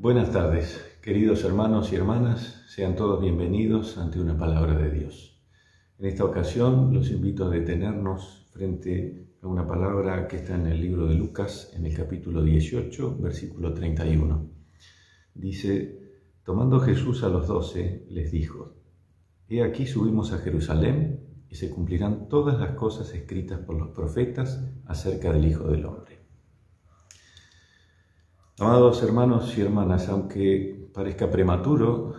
Buenas tardes, queridos hermanos y hermanas, sean todos bienvenidos ante una palabra de Dios. En esta ocasión los invito a detenernos frente a una palabra que está en el libro de Lucas, en el capítulo 18, versículo 31. Dice: tomando Jesús a los 12, les dijo: He aquí subimos a Jerusalén, y se cumplirán todas las cosas escritas por los profetas acerca del Hijo del Hombre. Amados hermanos y hermanas, aunque parezca prematuro,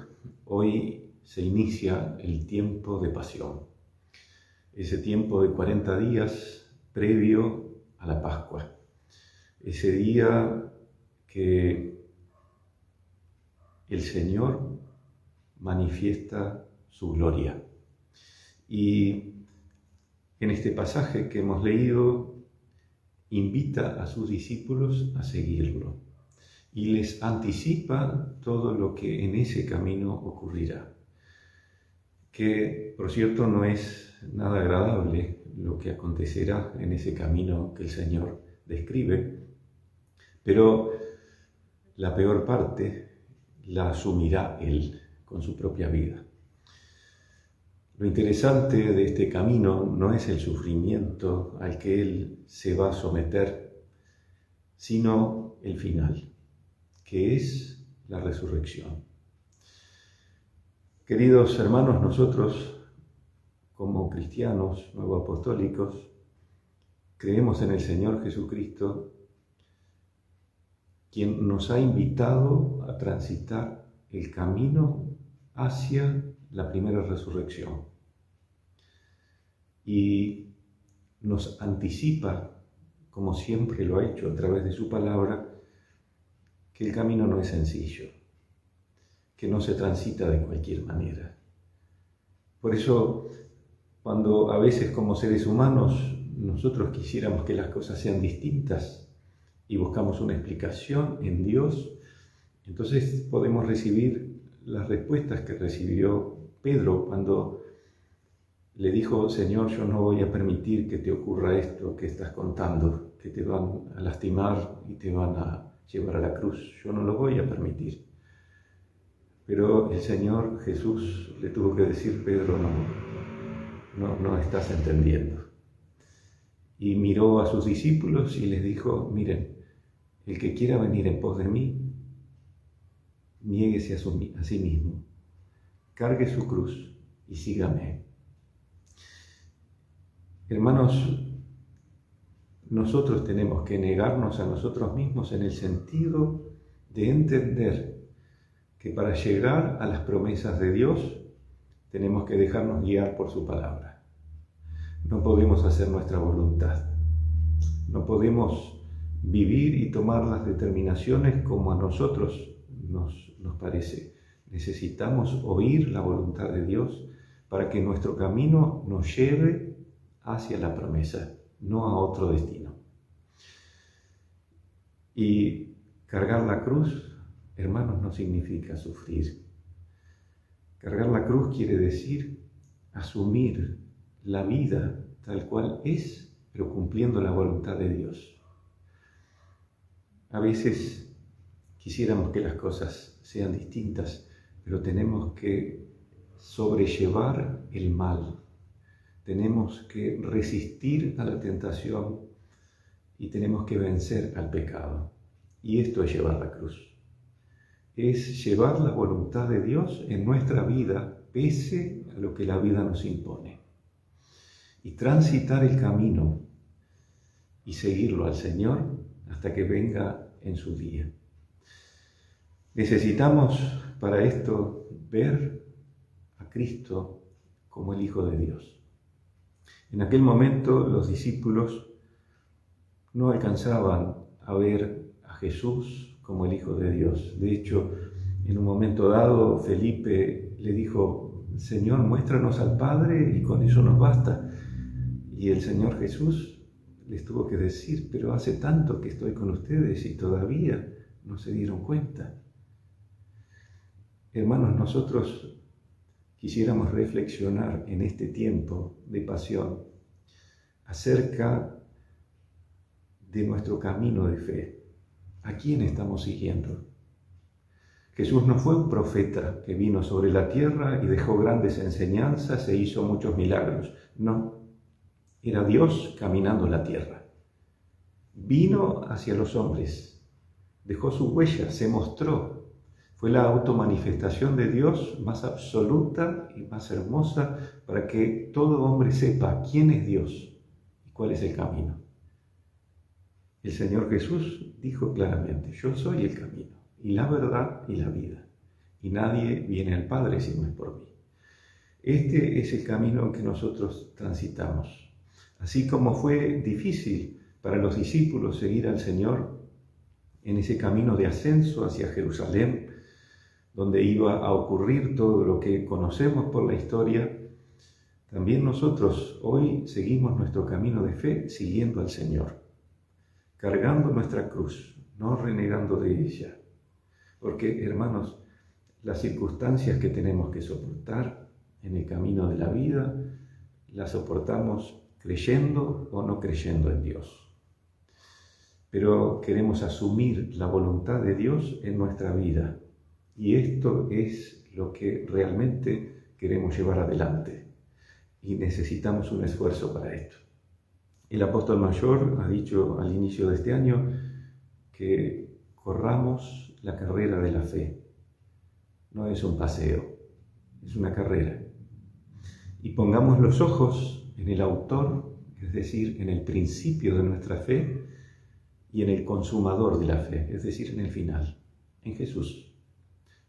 hoy se inicia el tiempo de pasión, ese tiempo de 40 días previo a la Pascua, ese día que el Señor manifiesta su gloria. Y en este pasaje que hemos leído, invita a sus discípulos a seguirlo y les anticipa todo lo que en ese camino ocurrirá. Que, por cierto, no es nada agradable lo que acontecerá en ese camino que el Señor describe, pero la peor parte la asumirá Él con su propia vida. Lo interesante de este camino no es el sufrimiento al que Él se va a someter, sino el final, que es la resurrección. Queridos hermanos, nosotros, como cristianos nuevoapostólicos, creemos en el Señor Jesucristo, quien nos ha invitado a transitar el camino hacia la primera resurrección. Y nos anticipa, como siempre lo ha hecho a través de su palabra, que el camino no es sencillo, que no se transita de cualquier manera. Por eso, cuando a veces como seres humanos nosotros quisiéramos que las cosas sean distintas y buscamos una explicación en Dios, entonces podemos recibir las respuestas que recibió Pedro cuando le dijo: Señor, yo no voy a permitir que te ocurra esto que estás contando, que te van a lastimar y te van a llevar a la cruz. Yo no lo voy a permitir. Pero el Señor Jesús le tuvo que decir: Pedro, no estás entendiendo. Y miró a sus discípulos y les dijo: miren, el que quiera venir en pos de mí, niéguese a sí mismo, cargue su cruz y sígame. Hermanos, nosotros tenemos que negarnos a nosotros mismos en el sentido de entender que para llegar a las promesas de Dios tenemos que dejarnos guiar por su palabra. No podemos hacer nuestra voluntad. No podemos vivir y tomar las determinaciones como a nosotros nos parece. Necesitamos oír la voluntad de Dios para que nuestro camino nos lleve hacia la promesa, no a otro destino. Y cargar la cruz, hermanos, no significa sufrir. Cargar la cruz quiere decir asumir la vida tal cual es, pero cumpliendo la voluntad de Dios. A veces quisiéramos que las cosas sean distintas, pero tenemos que sobrellevar el mal. Tenemos que resistir a la tentación y tenemos que vencer al pecado. Y esto es llevar la cruz. Es llevar la voluntad de Dios en nuestra vida, pese a lo que la vida nos impone. Y transitar el camino y seguirlo al Señor hasta que venga en su día. Necesitamos para esto ver a Cristo como el Hijo de Dios. En aquel momento los discípulos no alcanzaban a ver a Jesús como el Hijo de Dios. De hecho, en un momento dado, Felipe le dijo: Señor, muéstranos al Padre y con eso nos basta. Y el Señor Jesús les tuvo que decir: pero hace tanto que estoy con ustedes y todavía no se dieron cuenta. Hermanos, nosotros quisiéramos reflexionar en este tiempo de pasión acerca de nuestro camino de fe. ¿A quién estamos siguiendo? Jesús no fue un profeta que vino sobre la tierra y dejó grandes enseñanzas e hizo muchos milagros. No, era Dios caminando la tierra. Vino hacia los hombres, dejó su huella, se mostró. Fue la automanifestación de Dios más absoluta y más hermosa para que todo hombre sepa quién es Dios y cuál es el camino. El Señor Jesús dijo claramente: yo soy el camino, y la verdad y la vida, y nadie viene al Padre si no es por mí. Este es el camino que nosotros transitamos. Así como fue difícil para los discípulos seguir al Señor en ese camino de ascenso hacia Jerusalén, donde iba a ocurrir todo lo que conocemos por la historia, también nosotros hoy seguimos nuestro camino de fe siguiendo al Señor, cargando nuestra cruz, no renegando de ella. Porque, hermanos, las circunstancias que tenemos que soportar en el camino de la vida, las soportamos creyendo o no creyendo en Dios. Pero queremos asumir la voluntad de Dios en nuestra vida. Y esto es lo que realmente queremos llevar adelante. Y necesitamos un esfuerzo para esto. El apóstol mayor ha dicho al inicio de este año que corramos la carrera de la fe. No es un paseo, es una carrera. Y pongamos los ojos en el autor, es decir, en el principio de nuestra fe, y en el consumador de la fe, es decir, en el final, en Jesús.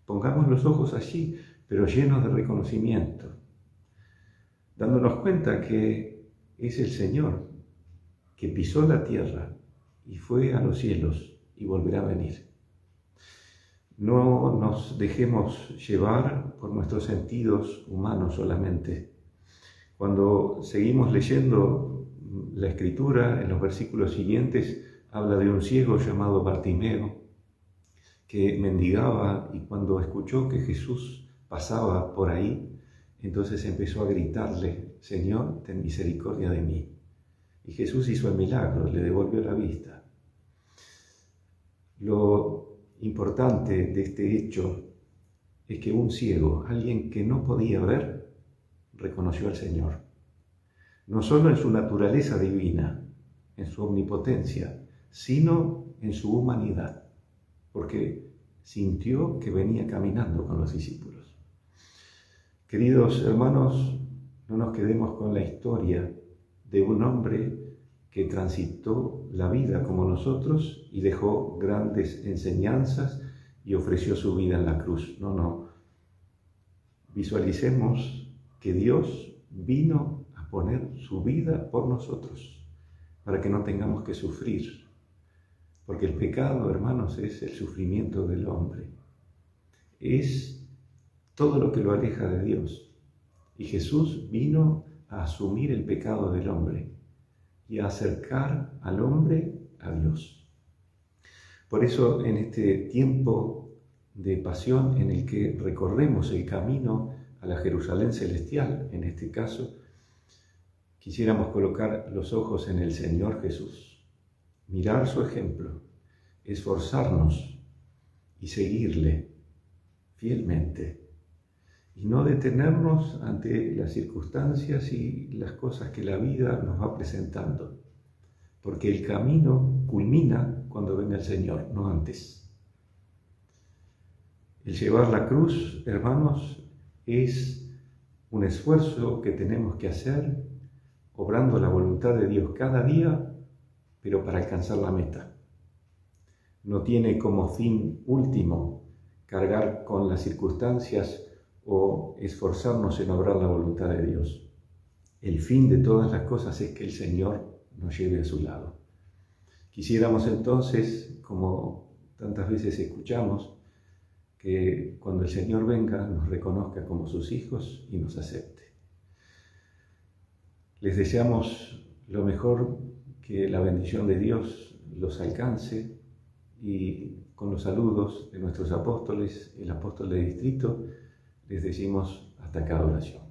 Pongamos los ojos allí, pero llenos de reconocimiento, dándonos cuenta que es el Señor que pisó la tierra y fue a los cielos y volverá a venir. No nos dejemos llevar por nuestros sentidos humanos solamente. Cuando seguimos leyendo la Escritura, en los versículos siguientes, habla de un ciego llamado Bartimeo, que mendigaba, y cuando escuchó que Jesús pasaba por ahí, entonces empezó a gritarle: Señor, ten misericordia de mí. Y Jesús hizo el milagro, le devolvió la vista. Lo importante de este hecho es que un ciego, alguien que no podía ver, reconoció al Señor. No solo en su naturaleza divina, en su omnipotencia, sino en su humanidad, porque sintió que venía caminando con los discípulos. Queridos hermanos, no nos quedemos con la historia de un hombre que transitó la vida como nosotros y dejó grandes enseñanzas y ofreció su vida en la cruz. No. Visualicemos que Dios vino a poner su vida por nosotros, para que no tengamos que sufrir. Porque el pecado, hermanos, es el sufrimiento del hombre. Es todo lo que lo aleja de Dios. Y Jesús vino a asumir el pecado del hombre y a acercar al hombre a Dios. Por eso, en este tiempo de pasión en el que recorremos el camino a la Jerusalén celestial, en este caso, quisiéramos colocar los ojos en el Señor Jesús, mirar su ejemplo, esforzarnos y seguirle fielmente, y no detenernos ante las circunstancias y las cosas que la vida nos va presentando, porque el camino culmina cuando venga el Señor, no antes. El llevar la cruz, hermanos, es un esfuerzo que tenemos que hacer, obrando la voluntad de Dios cada día, pero para alcanzar la meta. No tiene como fin último cargar con las circunstancias o esforzarnos en obrar la voluntad de Dios. El fin de todas las cosas es que el Señor nos lleve a su lado. Quisiéramos entonces, como tantas veces escuchamos, que cuando el Señor venga nos reconozca como sus hijos y nos acepte. Les deseamos lo mejor, que la bendición de Dios los alcance, y con los saludos de nuestros apóstoles, el apóstol de distrito, les decimos hasta cada oración.